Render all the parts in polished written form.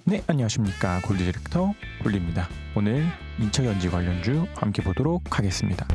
네, 안녕하십니까. 골드 디렉터 골드입니다. 오늘 2차 전지 관련주 함께 보도록 하겠습니다.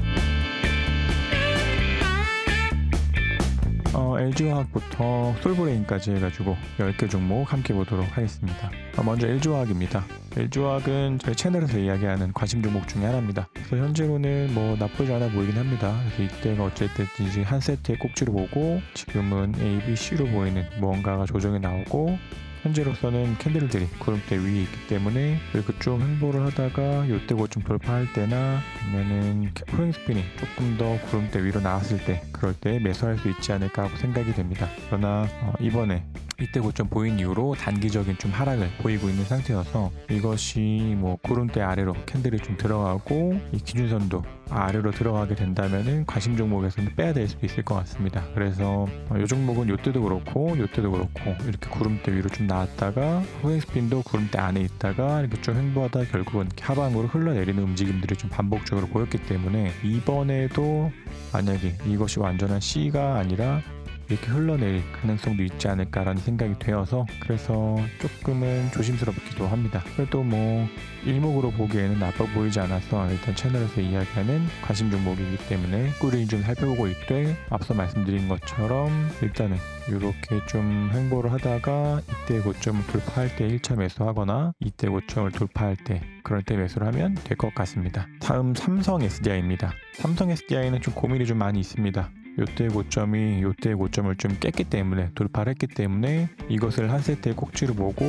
LG화학부터 솔브레인까지 해가지고 10개 종목 함께 보도록 하겠습니다. 먼저 LG화학입니다. LG화학은 저희 채널에서 이야기하는 관심 종목 중에 하나입니다. 그래서 현재로는 뭐 나쁘지 않아 보이긴 합니다. 그래서 이때가 어쨌든 한 세트의 꼭지로 보고 지금은 A, B, C로 보이는 무언가가 조정이 나오고 현재로서는 캔들들이 구름대 위에 있기 때문에 이렇게 쭉 횡보를 하다가 요때 고점 돌파할 때나 아니면은 포행 스피닝 조금 더 구름대 위로 나왔을 때 그럴 때 매수할 수 있지 않을까 하고 생각이 됩니다. 그러나 이번에 이때 고점 보인 이후로 단기적인 좀 하락을 보이고 있는 상태여서 이것이 뭐 구름대 아래로 캔들이 좀 들어가고 이 기준선도 아래로 들어가게 된다면은 관심 종목에서는 빼야 될 수도 있을 것 같습니다. 그래서 이 종목은 요때도 그렇고 이렇게 구름대 위로 좀 나왔다가 호행 스핀도 구름대 안에 있다가 이렇게 좀 횡보하다 결국은 하방으로 흘러내리는 움직임들이 좀 반복적으로 보였기 때문에 이번에도 만약에 이것이 완전한 C가 아니라 이렇게 흘러내릴 가능성도 있지 않을까라는 생각이 되어서 그래서 조금은 조심스럽기도 합니다. 그래도 뭐 일목으로 보기에는 나빠 보이지 않아서 일단 채널에서 이야기하는 관심 종목이기 때문에 꾸준히 좀 살펴보고 있되 앞서 말씀드린 것처럼 일단은 이렇게 좀 횡보를 하다가 이때 고점을 돌파할 때 1차 매수하거나 이때 고점을 돌파할 때 그럴 때 매수를 하면 될 것 같습니다. 다음 삼성 SDI입니다. 삼성 SDI는 좀 고민이 좀 많이 있습니다. 요때의 고점이 요때의 고점을 좀 깼기 때문에 돌파를 했기 때문에 이것을 한 세트의 꼭지로 보고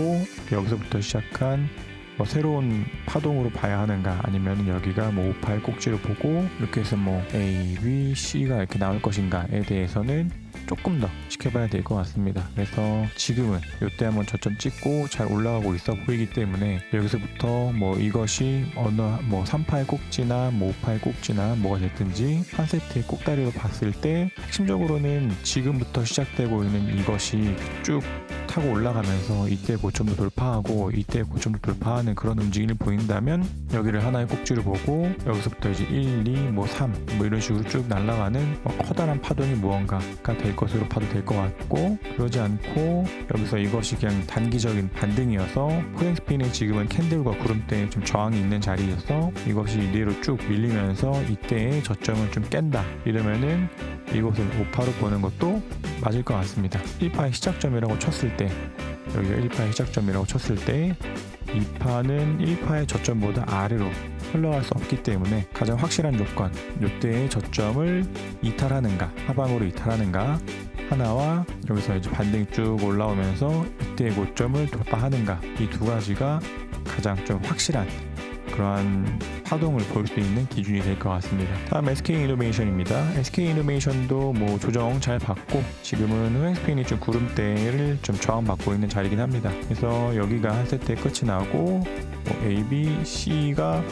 여기서부터 시작한 새로운 파동으로 봐야 하는가 아니면 여기가 58 꼭지를 보고 이렇게 해서 A, B, C가 이렇게 나올 것인가에 대해서는 조금 더 지켜봐야 될 것 같습니다. 그래서 지금은 이때 한번 저점 찍고 잘 올라가고 있어 보이기 때문에 여기서부터 이것이 어느 38 꼭지나 58 꼭지나 뭐가 됐든지 한 세트의 꼭다리로 봤을 때 핵심적으로는 지금부터 시작되고 있는 이것이 쭉 타고 올라가면서 이때 고점도 돌파하고 이때 고점도 돌파하는 그런 움직임을 보인다면 여기를 하나의 꼭지로 보고 여기서부터 이제 1, 2, 3 이런 식으로 쭉 날아가는 커다란 파동이 무언가가 될 것으로 봐도 될 것 같고 그러지 않고 여기서 이것이 그냥 단기적인 반등이어서 포행 스핀이 지금은 캔들과 구름대에 좀 저항이 있는 자리여서 이것이 이대로 쭉 밀리면서 이때의 저점을 좀 깬다 이러면은 이것을 5파로 보는 것도 맞을 것 같습니다. 1파의 시작점이라고 쳤을 때 여기가 1파의 시작점이라고 쳤을 때 2파는 1파의 저점보다 아래로 흘러갈 수 없기 때문에 가장 확실한 조건 이때의 저점을 이탈하는가 하방으로 이탈하는가 하나와 여기서 이제 반등이 쭉 올라오면서 이때의 고점을 돌파하는가 이 두 가지가 가장 좀 확실한 그러한 파동을 볼 수 있는 기준이 될 것 같습니다. 다음 SK이노베이션입니다. SK이노베이션도 조정 잘 받고 지금은 호행스핀이 좀 구름대를 좀 저항받고 있는 자리긴 합니다. 그래서 여기가 한 세트의 끝이 나고 A, B, C가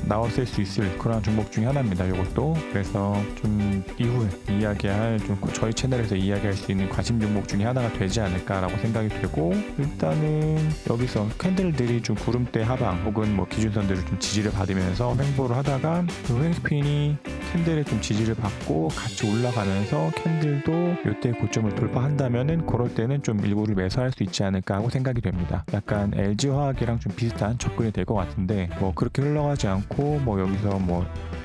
나왔을 수 있을 그런 종목 중에 하나입니다. 이것도 그래서 좀 이후에 이야기할 좀 저희 채널에서 이야기할 수 있는 관심 종목 중에 하나가 되지 않을까라고 생각이 되고 일단은 여기서 캔들들이 좀 구름대 하방 혹은 기준선들을 좀 지지를 받으면서 횡보를 하다가 그 횡스핀이 캔들에 좀 지지를 받고 같이 올라가면서 캔들도 이때 고점을 돌파한다면은 그럴 때는 좀 일부를 매수할 수 있지 않을까 하고 생각이 됩니다. 약간 LG화학이랑 좀 비슷한 접근이 될 것 같은데 그렇게 흘러가지 않고 여기서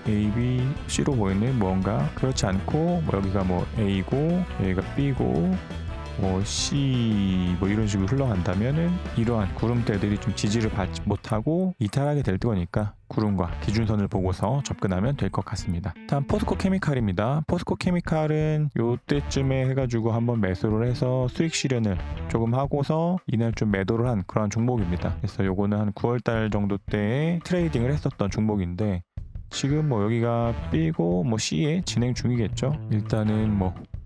A, B, C로 보이는 뭔가 그렇지 않고 여기가 A고 여기가 B고 C 이런 식으로 흘러간다면은 이러한 구름대들이 좀 지지를 받지 못하고 이탈하게 될 거니까 구름과 기준선을 보고서 접근하면 될 것 같습니다. 다음 포스코 케미칼입니다. 포스코 케미칼은 요때쯤에 해가지고 한번 매수를 해서 수익 실현을 조금 하고서 이날 좀 매도를 한 그런 종목입니다. 그래서 요거는 한 9월달 정도 때에 트레이딩을 했었던 종목인데 지금 여기가 B고 C에 진행 중이겠죠. 일단은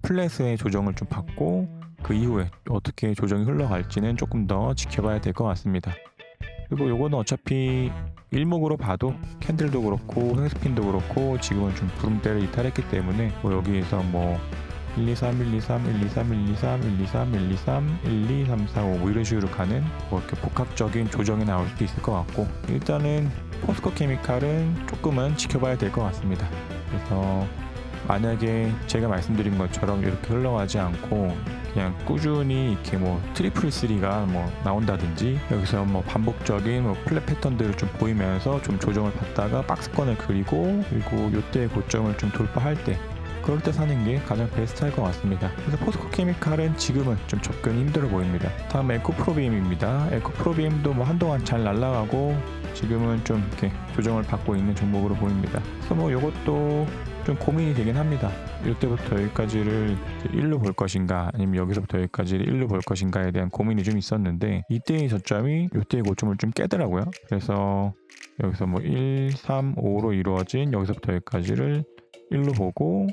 플랫의 조정을 좀 받고 그 이후에 어떻게 조정이 흘러갈지는 조금 더 지켜봐야 될 것 같습니다. 그리고 요거는 어차피 일목으로 봐도 캔들도 그렇고 횡스핀도 그렇고 지금은 좀 구름대를 이탈했기 때문에 여기에서 1, 2, 3, 1, 2, 3, 1, 2, 3, 1, 2, 3, 1, 2, 3, 1, 2, 3, 1, 2, 3, 4, 5 이런 식으로 가는 이렇게 복합적인 조정이 나올 수도 있을 것 같고 일단은 포스코 케미칼은 조금은 지켜봐야 될 것 같습니다. 그래서 만약에 제가 말씀드린 것처럼 이렇게 흘러가지 않고 그냥 꾸준히 이렇게 뭐 트리플 3가 뭐 나온다든지 여기서 뭐 반복적인 뭐 플랫 패턴들을 좀 보이면서 좀 조정을 받다가 박스권을 그리고 그리고 요때의 고점을 좀 돌파할 때 그럴 때 사는 게 가장 베스트할 것 같습니다. 그래서 포스코 케미칼은 지금은 좀 접근이 힘들어 보입니다. 다음 에코프로비엠입니다. 에코프로비엠도 뭐 한동안 잘 날아가고 지금은 좀 이렇게 조정을 받고 있는 종목으로 보입니다. 그래서 뭐 이것도 좀 고민이 되긴 합니다. 이때부터 여기까지를 1로 볼 것인가 아니면 여기서부터 여기까지를 1로 볼 것인가에 대한 고민이 좀 있었는데 이때의 저점이 이때의 고점을 좀 깨더라고요. 그래서 여기서 뭐 1, 3, 5로 이루어진 여기서부터 여기까지를 1로 보고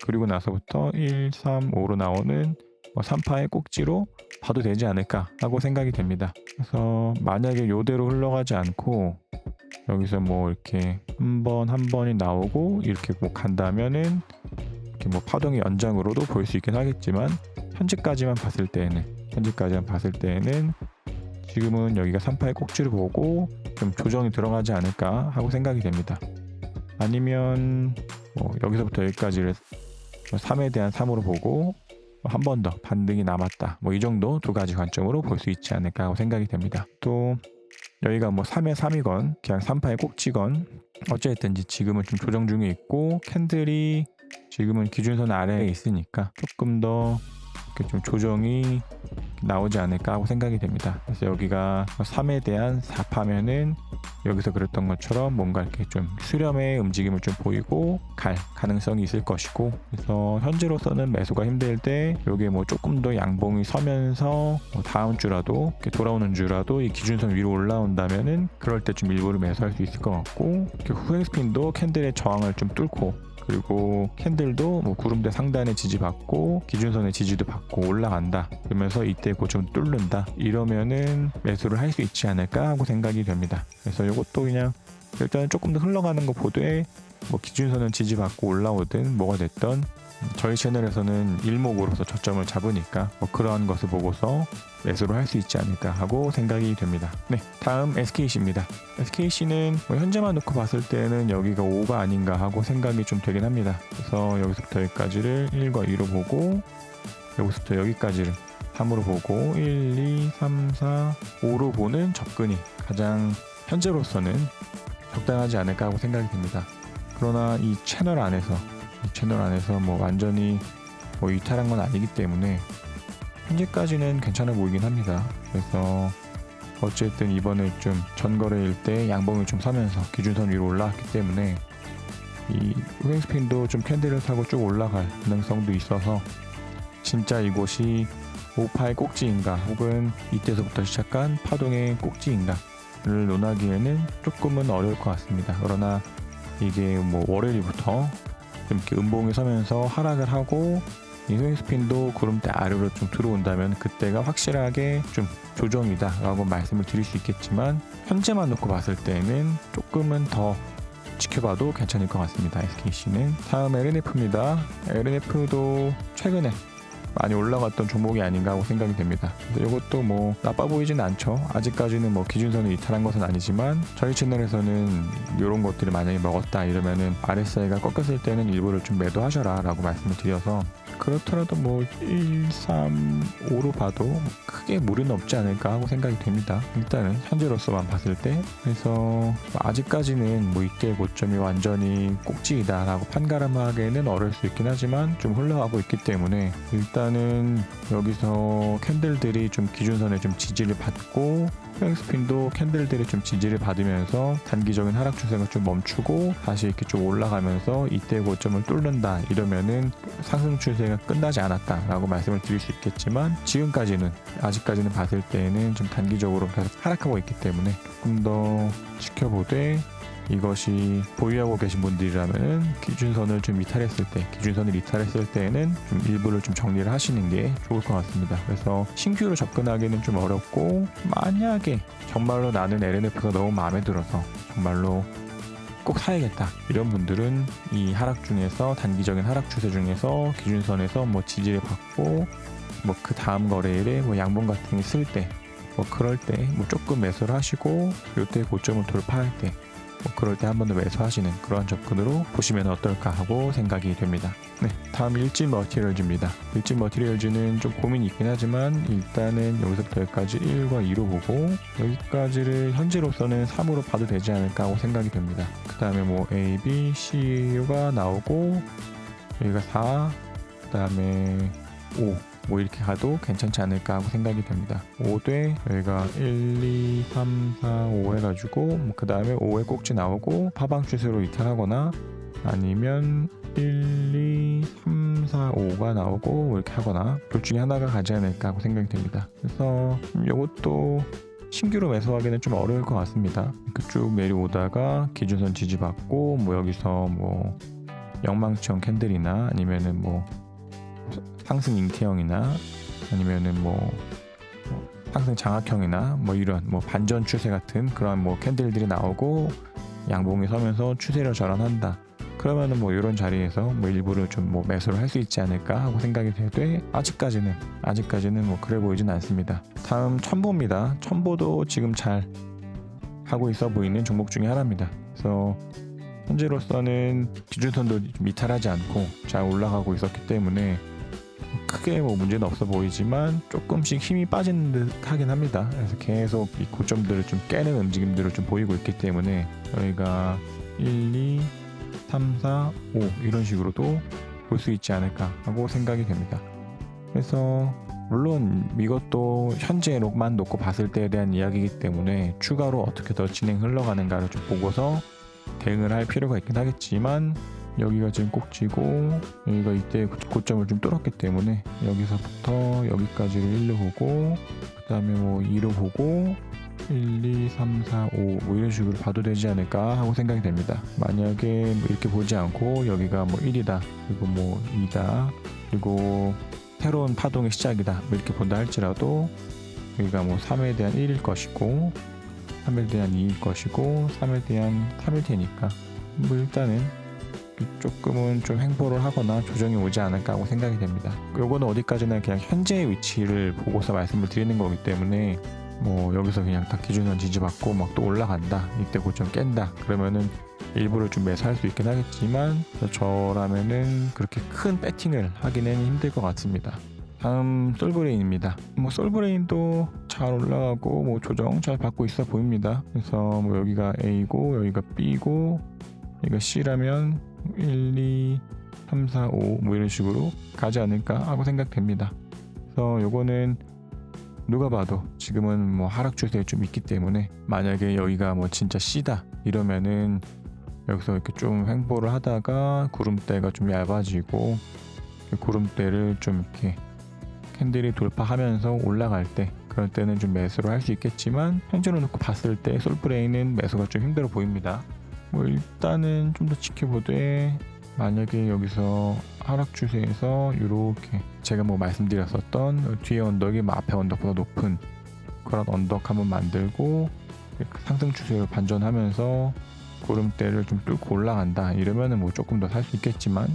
그리고 나서부터 1, 3, 5로 나오는 3파의 꼭지로 봐도 되지 않을까 하고 생각이 됩니다. 그래서 만약에 이대로 흘러가지 않고 여기서 뭐 이렇게 한 번이 나오고 이렇게 뭐 간다면은 이렇게 뭐 파동의 연장으로도 보일 수 있긴 하겠지만 현재까지만 봤을 때에는 지금은 여기가 3파의 꼭지를 보고 좀 조정이 들어가지 않을까 하고 생각이 됩니다. 아니면 뭐 여기서부터 여기까지를 3에 대한 3으로 보고 한 번 더 반등이 남았다. 뭐 이 정도 두 가지 관점으로 볼 수 있지 않을까 하고 생각이 됩니다. 또 여기가 뭐 3에 3이건 그냥 3파의 꼭지건 어쨌든지 지금은 좀 조정 중에 있고 캔들이 지금은 기준선 아래에 있으니까 조금 더 이렇게 좀 조정이 나오지 않을까 하고 생각이 됩니다. 그래서 여기가 3에 대한 4파면은 여기서 그랬던 것처럼 뭔가 이렇게 좀 수렴의 움직임을 좀 보이고 갈 가능성이 있을 것이고 그래서 현재로서는 매수가 힘들 때 여기에 뭐 조금 더 양봉이 서면서 뭐 다음 주라도 이렇게 돌아오는 주라도 이 기준선 위로 올라온다면은 그럴 때 좀 일부러 매수할 수 있을 것 같고 이렇게 후행 스핀도 캔들의 저항을 좀 뚫고 그리고 캔들도 뭐 구름대 상단의 지지받고 기준선의 지지도 받고 올라간다 그러면서 이때 고점 뚫는다 이러면은 매수를 할 수 있지 않을까 하고 생각이 됩니다. 그래서 이것도 그냥 일단은 조금 더 흘러가는 거 보되 뭐 기준선은 지지받고 올라오든 뭐가 됐던 저희 채널에서는 일목으로서 저점을 잡으니까 뭐 그러한 것을 보고서 매수를 할 수 있지 않을까 하고 생각이 됩니다. 네, 다음 SKC입니다. SKC는 뭐 현재만 놓고 봤을 때는 여기가 5가 아닌가 하고 생각이 좀 되긴 합니다. 그래서 여기서부터 여기까지를 1과 2로 보고 여기서부터 여기까지를 3으로 보고 1, 2, 3, 4, 5로 보는 접근이 가장 현재로서는 적당하지 않을까 하고 생각이 됩니다. 그러나 이 채널 안에서 뭐 완전히 뭐 이탈한 건 아니기 때문에 현재까지는 괜찮아 보이긴 합니다. 그래서 어쨌든 이번에 좀 전거래일 때 양봉이 좀 서면서 기준선 위로 올라왔기 때문에 이 후행 스핀도 좀 캔들을 타고 쭉 올라갈 가능성도 있어서 진짜 이곳이 5파의 꼭지인가 혹은 이때서부터 시작한 파동의 꼭지인가를 논하기에는 조금은 어려울 것 같습니다. 그러나 이게 뭐 월요일부터 좀 이렇게 음봉이 서면서 하락을 하고 이 후행 스핀도 구름대 아래로 좀 들어온다면 그때가 확실하게 좀 조정이다 라고 말씀을 드릴 수 있겠지만 현재만 놓고 봤을 때는 조금은 더 지켜봐도 괜찮을 것 같습니다. SKC는 다음 LNF입니다. LNF도 최근에 많이 올라갔던 종목이 아닌가 하고 생각이 됩니다. 이것도 뭐 나빠 보이진 않죠. 아직까지는 뭐 기준선을 이탈한 것은 아니지만 저희 채널에서는 이런 것들을 만약에 먹었다 이러면은 RSI가 꺾였을 때는 일부를 좀 매도하셔라 라고 말씀을 드려서 그렇더라도 뭐 1, 3, 5로 봐도 크게 무리는 없지 않을까 하고 생각이 됩니다. 일단은 현재로서만 봤을 때 그래서 아직까지는 뭐 이때 고점이 완전히 꼭지이다 라고 판가름하기에는 어려울 수 있긴 하지만 좀 흘러가고 있기 때문에 일단은 여기서 캔들들이 좀 기준선에 좀 지지를 받고 후행 스핀도 캔들들이 좀 지지를 받으면서 단기적인 하락 추세가 좀 멈추고 다시 이렇게 좀 올라가면서 이때 고점을 뚫는다 이러면은 상승 추세가 끝나지 않았다 라고 말씀을 드릴 수 있겠지만 지금까지는 아직까지는 봤을 때에는 좀 단기적으로 계속 하락하고 있기 때문에 조금 더 지켜보되 이것이 보유하고 계신 분들이라면 기준선을 좀 이탈했을 때에는 좀 일부를 좀 정리를 하시는 게 좋을 것 같습니다. 그래서 신규로 접근하기는 좀 어렵고 만약에 정말로 나는 LNF가 너무 마음에 들어서 정말로 꼭 사야겠다 이런 분들은 이 하락 중에서 단기적인 하락 추세 중에서 기준선에서 뭐 지지를 받고 뭐 그 다음 거래일에 뭐 양봉 같은 게 쓸 때 뭐 그럴 때 뭐 조금 매수를 하시고 요때 고점을 돌파할 때 그럴 때 한 번 더 매수하시는 그런 접근으로 보시면 어떨까 하고 생각이 됩니다. 네, 다음 일진 머티리얼즈입니다. 일진 머티리얼즈는 좀 고민이 있긴 하지만 일단은 여기서부터 여기까지 1과 2로 보고 여기까지를 현재로서는 3으로 봐도 되지 않을까 하고 생각이 됩니다. 그 다음에 뭐 A, B, C가 나오고 여기가 4, 그 다음에 5 뭐 이렇게 가도 괜찮지 않을까 하고 생각이 됩니다. 5대 여기가 1, 2, 3, 4, 5 해가지고 그 다음에 5에 꼭지 나오고 하방 추세로 이탈하거나 아니면 1, 2, 3, 4, 5가 나오고 이렇게 하거나 둘 중에 하나가 가지 않을까 하고 생각이 됩니다. 그래서 이것도 신규로 매수하기는 좀 어려울 것 같습니다. 쭉 내려오다가 기준선 지지받고 뭐 여기서 뭐 영망치형 캔들이나 아니면은 뭐 상승 잉태형이나 아니면은 뭐 상승 장악형이나 뭐 이런 뭐 반전 추세 같은 그런 뭐 캔들들이 나오고 양봉이 서면서 추세를 전환한다. 그러면은 뭐 이런 자리에서 뭐 일부러 좀 뭐 매수를 할 수 있지 않을까 하고 생각이 되되 아직까지는 뭐 그래 보이진 않습니다. 다음 첨보입니다. 첨보도 지금 잘 하고 있어 보이는 종목 중에 하나입니다. 그래서 현재로서는 기준선도 좀 이탈하지 않고 잘 올라가고 있었기 때문에 크게 뭐 문제는 없어 보이지만 조금씩 힘이 빠지는 듯 하긴 합니다. 그래서 계속 이 고점들을 좀 깨는 움직임들을 좀 보이고 있기 때문에 저희가 1, 2, 3, 4, 5 이런 식으로도 볼 수 있지 않을까 하고 생각이 됩니다. 그래서 물론 이것도 현재로만 놓고 봤을 때에 대한 이야기이기 때문에 추가로 어떻게 더 진행 흘러가는가를 좀 보고서 대응을 할 필요가 있긴 하겠지만 여기가 지금 꼭지고 여기가 이때 고점을 좀 뚫었기 때문에 여기서부터 여기까지를 1로 보고 그 다음에 뭐 2로 보고 1, 2, 3, 4, 5 뭐 이런 식으로 봐도 되지 않을까 하고 생각이 됩니다. 만약에 뭐 이렇게 보지 않고 여기가 뭐 1이다 그리고 뭐 2다 그리고 새로운 파동의 시작이다 뭐 이렇게 본다 할지라도 여기가 뭐 3에 대한 1일 것이고 3에 대한 2일 것이고 3에 대한 3일 테니까 뭐 일단은 조금은 좀 횡보를 하거나 조정이 오지 않을까 하고 생각이 됩니다. 요거는 어디까지나 그냥 현재의 위치를 보고서 말씀을 드리는 거기 때문에 뭐 여기서 그냥 딱 기준선 지지받고 막 또 올라간다 이때 고점 깬다 그러면은 일부러 좀 매수할 수 있긴 하겠지만 저라면은 그렇게 큰 배팅을 하기는 힘들 것 같습니다. 다음 솔브레인입니다. 뭐 솔브레인도 잘 올라가고 뭐 조정 잘 받고 있어 보입니다. 그래서 뭐 여기가 A고 여기가 B고 여기가 C라면 1, 2, 3, 4, 5 뭐 이런 식으로 가지 않을까 하고 생각됩니다. 그래서 요거는 누가 봐도 지금은 뭐 하락 추세에 좀 있기 때문에 만약에 여기가 뭐 진짜 C다 이러면은 여기서 이렇게 좀 횡보를 하다가 구름대가 좀 얇아지고 구름대를 좀 이렇게 캔들이 돌파하면서 올라갈 때 그럴 때는 좀 매수를 할 수 있겠지만 현재로 놓고 봤을 때 솔브레인은 매수가 좀 힘들어 보입니다. 뭐 일단은 좀 더 지켜보되 만약에 여기서 하락 추세에서 이렇게 제가 뭐 말씀드렸었던 뒤에 언덕이 뭐 앞에 언덕보다 높은 그런 언덕 한번 만들고 상승 추세로 반전하면서 구름대를 좀 뚫고 올라간다 이러면은 뭐 조금 더 살 수 있겠지만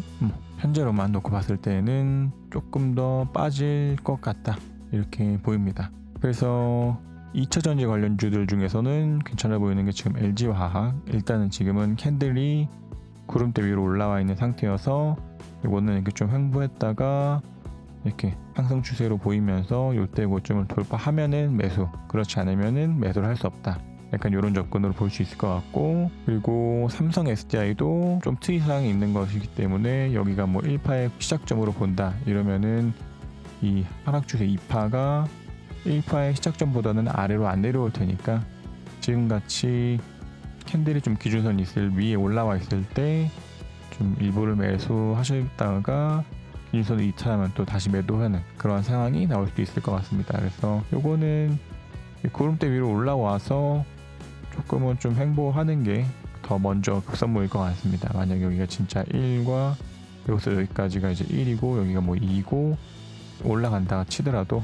현재로만 놓고 봤을 때는 조금 더 빠질 것 같다 이렇게 보입니다. 그래서 2차전지 관련주들 중에서는 괜찮아 보이는 게 지금 LG화학 일단은 지금은 캔들이 구름대 위로 올라와 있는 상태여서 이거는 이렇게 좀 횡보했다가 이렇게 상승 추세로 보이면서 요때 고점을 돌파하면은 매수 그렇지 않으면은 매도를 할 수 없다 약간 이런 접근으로 볼 수 있을 것 같고 그리고 삼성 SDI도 좀 특이사항이 있는 것이기 때문에 여기가 뭐 1파의 시작점으로 본다 이러면은 이 하락추세 2파가 1파의 시작점보다는 아래로 안 내려올 테니까 지금같이 캔들이 좀 기준선 있을 위에 올라와 있을 때 좀 일부를 매수하셨다가 기준선을 이탈하면 또 다시 매도하는 그런 상황이 나올 수도 있을 것 같습니다. 그래서 요거는 구름대 위로 올라와서 조금은 좀 횡보하는 게 더 먼저 급선무일 것 같습니다. 만약 여기가 진짜 1과 여기서 여기까지가 이제 1이고 여기가 뭐 2고 올라간다 치더라도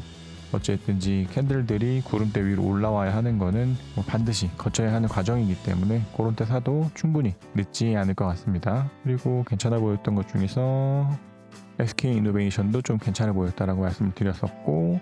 어쨌든지 캔들들이 구름대 위로 올라와야 하는 거는 뭐 반드시 거쳐야 하는 과정이기 때문에 그런 때 사도 충분히 늦지 않을 것 같습니다. 그리고 괜찮아 보였던 것 중에서 SK이노베이션도 좀 괜찮아 보였다라고 말씀을 드렸었고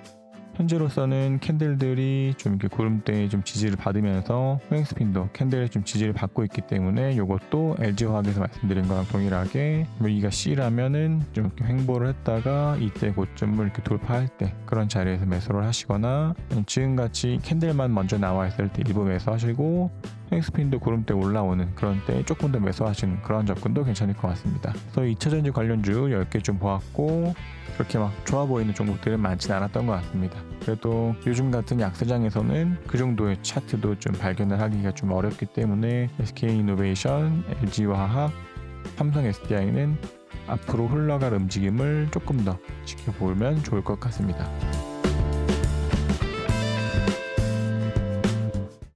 현재로서는 캔들들이 좀 이렇게 구름대에 좀 지지를 받으면서 횡스핀도 캔들에 좀 지지를 받고 있기 때문에 이것도 LG화학에서 말씀드린 거랑 동일하게 여기가 C라면은 좀 이렇게 횡보를 했다가 이때 고점을 이렇게 돌파할 때 그런 자리에서 매수를 하시거나 지금같이 캔들만 먼저 나와 있을 때 일부 매수하시고 횡스핀도 구름대 올라오는 그런 때 조금 더 매수하시는 그런 접근도 괜찮을 것 같습니다. 그래서 2차전지 관련주 10개 좀 보았고 그렇게 막 좋아 보이는 종목들은 많지는 않았던 것 같습니다. 그래도 요즘 같은 약세장에서는 그 정도의 차트도 좀 발견을 하기가 좀 어렵기 때문에 SK이노베이션, LG화학, 삼성 SDI는 앞으로 흘러갈 움직임을 조금 더 지켜보면 좋을 것 같습니다.